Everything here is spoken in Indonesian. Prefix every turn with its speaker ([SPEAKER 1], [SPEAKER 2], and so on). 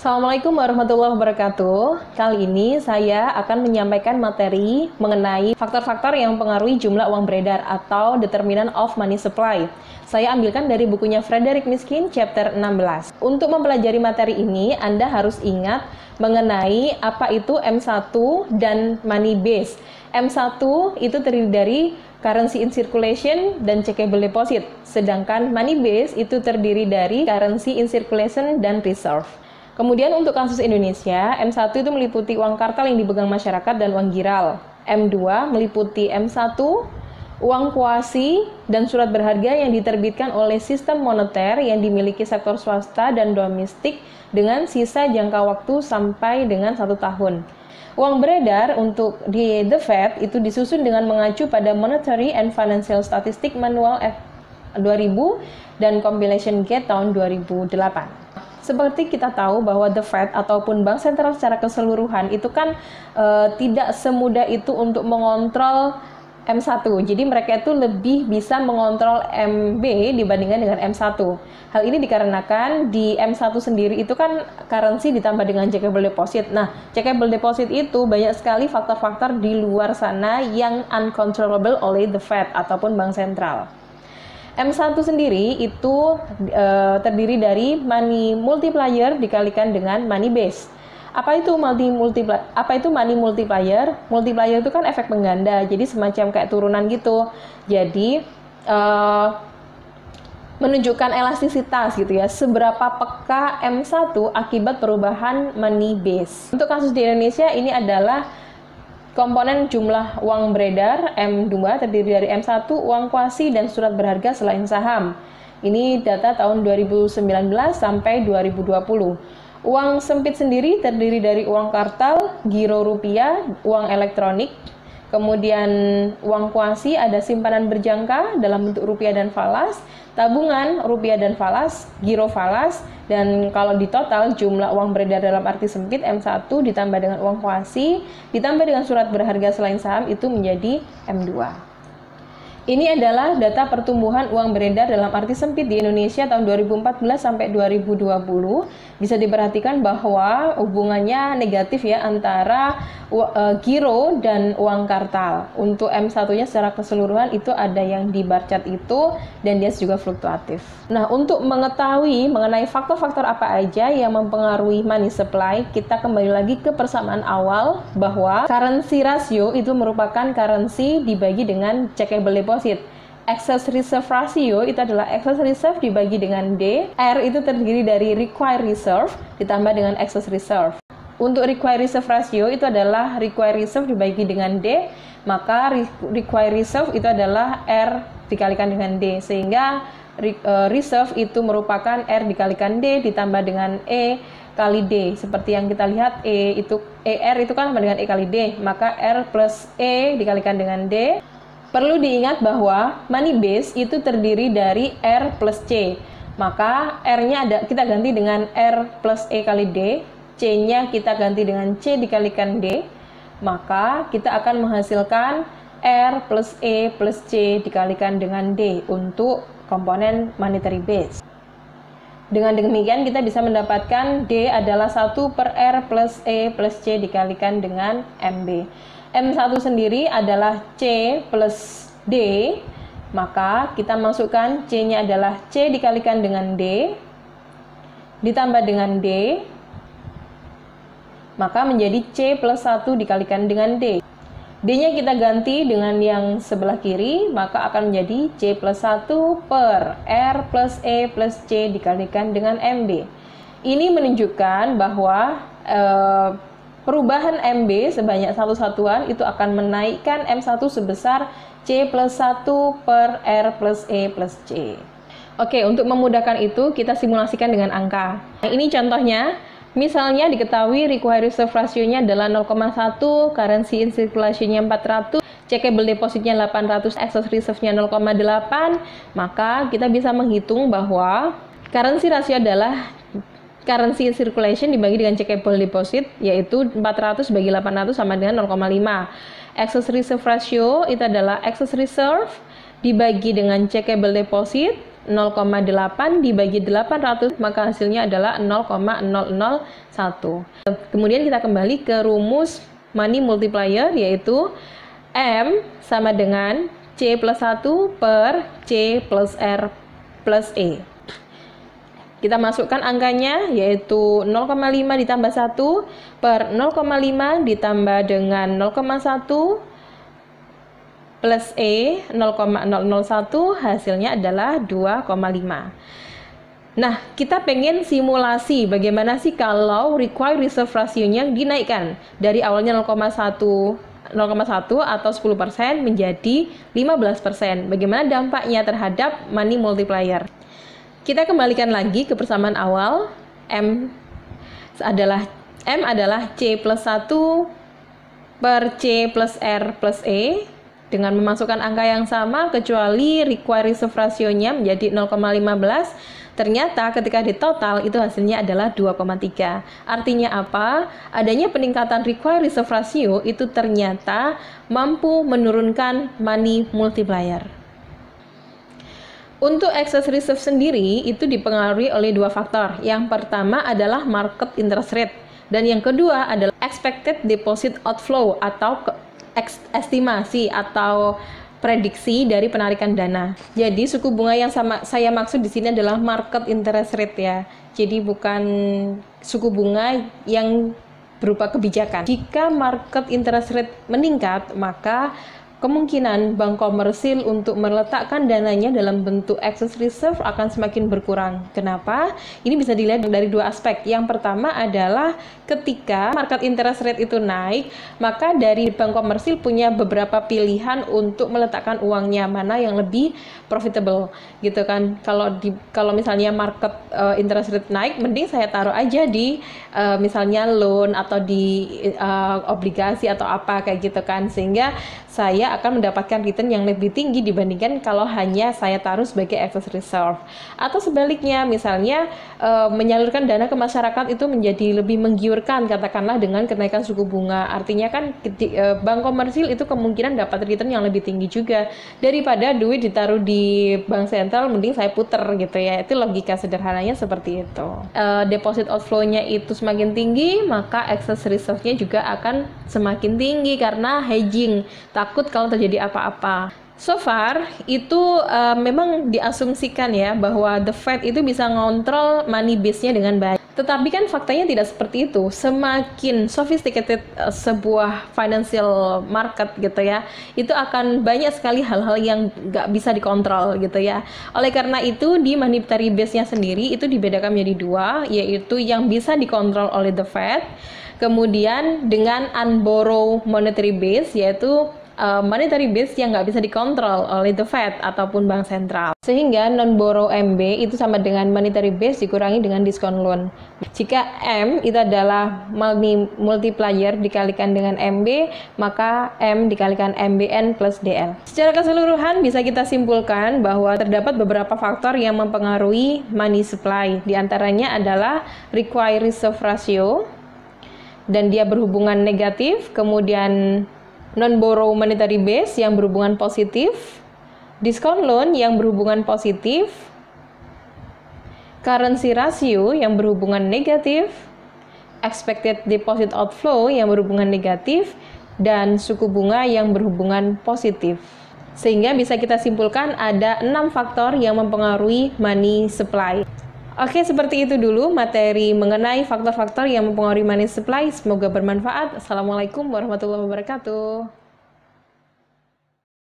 [SPEAKER 1] Assalamualaikum warahmatullahi wabarakatuh. Kali ini saya akan menyampaikan materi mengenai faktor-faktor yang mempengaruhi jumlah uang beredar atau determinant of money supply. Saya ambilkan dari bukunya Frederick Mishkin chapter 16. Untuk mempelajari materi ini, Anda harus ingat mengenai apa itu M1 dan money base. M1 itu terdiri dari currency in circulation dan checkable deposit, sedangkan money base itu terdiri dari currency in circulation dan reserve. Kemudian untuk kasus Indonesia, M1 itu meliputi uang kartal yang dipegang masyarakat dan uang giral. M2 meliputi M1, uang kuasi, dan surat berharga yang diterbitkan oleh sistem moneter yang dimiliki sektor swasta dan domestik dengan sisa jangka waktu sampai dengan 1 tahun. Uang beredar untuk di The Fed itu disusun dengan mengacu pada Monetary and Financial Statistics Manual F2000 dan Compilation Guide tahun 2008. Seperti kita tahu bahwa The Fed ataupun Bank Sentral secara keseluruhan itu kan tidak semudah itu untuk mengontrol M1. Jadi mereka itu lebih bisa mengontrol MB dibandingkan dengan M1. Hal ini dikarenakan di M1 sendiri itu kan currency ditambah dengan checkable deposit. Nah, checkable deposit itu banyak sekali faktor-faktor di luar sana yang uncontrollable oleh The Fed ataupun Bank Sentral. M1 sendiri itu terdiri dari money multiplier dikalikan dengan money base. Apa itu money multiplier? Multiplier itu kan efek pengganda, jadi semacam kayak turunan gitu. Jadi menunjukkan elastisitas gitu ya, seberapa peka M1 akibat perubahan money base. Untuk kasus di Indonesia ini adalah komponen jumlah uang beredar M2 terdiri dari M1, uang kuasi, dan surat berharga selain saham. Ini data tahun 2019 sampai 2020. Uang sempit sendiri terdiri dari uang kartal, giro rupiah, uang elektronik. Kemudian uang kuasi ada simpanan berjangka dalam bentuk rupiah dan falas, tabungan rupiah dan falas, giro falas, dan kalau di total jumlah uang beredar dalam arti sempit M1 ditambah dengan uang kuasi, ditambah dengan surat berharga selain saham itu menjadi M2. Ini adalah data pertumbuhan uang beredar dalam arti sempit di Indonesia tahun 2014 sampai 2020. Bisa diperhatikan bahwa hubungannya negatif ya antara giro dan uang kartal. Untuk M1-nya secara keseluruhan itu ada yang di bar chart itu dan dia juga fluktuatif. Nah, untuk mengetahui mengenai faktor-faktor apa aja yang mempengaruhi money supply, kita kembali lagi ke persamaan awal bahwa currency ratio itu merupakan currency dibagi dengan checkable deposit. Excess reserve ratio itu adalah excess reserve dibagi dengan D. R itu terdiri dari required reserve ditambah dengan excess reserve. Untuk required reserve ratio itu adalah required reserve dibagi dengan D, maka required reserve itu adalah R dikalikan dengan D, sehingga reserve itu merupakan R dikalikan D ditambah dengan E kali D. Seperti yang kita lihat ER itu kan sama dengan E kali D, maka R plus E dikalikan dengan D. Perlu diingat bahwa money base itu terdiri dari R plus C. Maka R-nya kita ganti dengan R plus E kali D, C-nya kita ganti dengan C dikalikan D, maka kita akan menghasilkan R plus E plus C dikalikan dengan D untuk komponen monetary base. Dengan demikian kita bisa mendapatkan D adalah 1 per R plus E plus C dikalikan dengan MB. M1 sendiri adalah C plus D, maka kita masukkan C-nya adalah C dikalikan dengan D, ditambah dengan D, maka menjadi C plus 1 dikalikan dengan D. D-nya kita ganti dengan yang sebelah kiri, maka akan menjadi C plus 1 per R plus E plus C dikalikan dengan MB. Ini menunjukkan bahwa perubahan MB sebanyak satu satuan itu akan menaikkan M1 sebesar C plus 1 per R plus E plus C. Oke, untuk memudahkan itu kita simulasikan dengan angka. Nah, ini contohnya, misalnya diketahui required reserve ratio-nya adalah 0,1, currency in circulation-nya 400, checkable deposit-nya 800, excess reserve-nya 0,8, maka kita bisa menghitung bahwa currency ratio adalah currency in circulation dibagi dengan checkable deposit, yaitu 400 bagi 800 sama dengan 0,5. Excess reserve ratio itu adalah excess reserve dibagi dengan checkable deposit, 0,8 dibagi 800, maka hasilnya adalah 0,001. Kemudian kita kembali ke rumus money multiplier, yaitu M sama dengan C plus 1 per C plus R plus E. Kita masukkan angkanya, yaitu 0,5 ditambah 1 per 0,5 ditambah dengan 0,1 plus E 0,001, hasilnya adalah 2,5. Nah, kita pengen simulasi bagaimana sih kalau required reserve ratio-nya dinaikkan dari awalnya 0,1 atau 10% menjadi 15%. Bagaimana dampaknya terhadap money multiplier? Kita kembalikan lagi ke persamaan awal. M adalah C plus 1 per C plus R plus E dengan memasukkan angka yang sama kecuali required reserve ratio-nya menjadi 0,15. Ternyata ketika ditotal itu hasilnya adalah 2,3. Artinya apa? Adanya peningkatan required reserve ratio itu ternyata mampu menurunkan money multiplier. Untuk excess reserve sendiri itu dipengaruhi oleh dua faktor. Yang pertama adalah market interest rate, dan yang kedua adalah expected deposit outflow atau estimasi atau prediksi dari penarikan dana. Jadi suku bunga yang saya maksud di sini adalah market interest rate ya. Jadi bukan suku bunga yang berupa kebijakan. Jika market interest rate meningkat, maka kemungkinan bank komersil untuk meletakkan dananya dalam bentuk excess reserve akan semakin berkurang. Kenapa? Ini bisa dilihat dari dua aspek. Yang pertama adalah ketika market interest rate itu naik, maka dari bank komersil punya beberapa pilihan untuk meletakkan uangnya mana yang lebih profitable, gitu kan. Kalau misalnya market interest rate naik, mending saya taruh aja di misalnya loan atau di obligasi atau apa kayak gitu kan, sehingga saya akan mendapatkan return yang lebih tinggi dibandingkan kalau hanya saya taruh sebagai excess reserve. Atau sebaliknya, misalnya menyalurkan dana ke masyarakat itu menjadi lebih menggiurkan, katakanlah dengan kenaikan suku bunga. Artinya kan bank komersil itu kemungkinan dapat return yang lebih tinggi juga daripada duit ditaruh di bank sentral, mending saya puter gitu ya. Itu logika sederhananya seperti itu. Deposit outflow-nya itu semakin tinggi, maka excess reserve-nya juga akan semakin tinggi karena hedging, takut kalau terjadi apa-apa. So far itu memang diasumsikan ya bahwa the Fed itu bisa ngontrol money base-nya dengan baik. Tetapi kan faktanya tidak seperti itu. Semakin sophisticated sebuah financial market gitu ya, itu akan banyak sekali hal-hal yang nggak bisa dikontrol gitu ya. Oleh karena itu di monetary base-nya sendiri itu dibedakan menjadi dua, yaitu yang bisa dikontrol oleh the Fed, kemudian dengan unborrowed monetary base, yaitu monetary base yang nggak bisa dikontrol oleh the Fed ataupun bank sentral. Sehingga non-borrow MB itu sama dengan monetary base dikurangi dengan diskon loan. Jika M itu adalah money multiplier dikalikan dengan MB, maka M dikalikan MBN plus DL. Secara keseluruhan bisa kita simpulkan bahwa terdapat beberapa faktor yang mempengaruhi money supply. Di antaranya adalah required reserve ratio, dan dia berhubungan negatif, kemudian non-borrow monetary base yang berhubungan positif, discount loan yang berhubungan positif, currency ratio yang berhubungan negatif, expected deposit outflow yang berhubungan negatif, dan suku bunga yang berhubungan positif. Sehingga bisa kita simpulkan ada 6 faktor yang mempengaruhi money supply. Oke, seperti itu dulu materi mengenai faktor-faktor yang mempengaruhi money supply. Semoga bermanfaat. Assalamualaikum warahmatullahi wabarakatuh.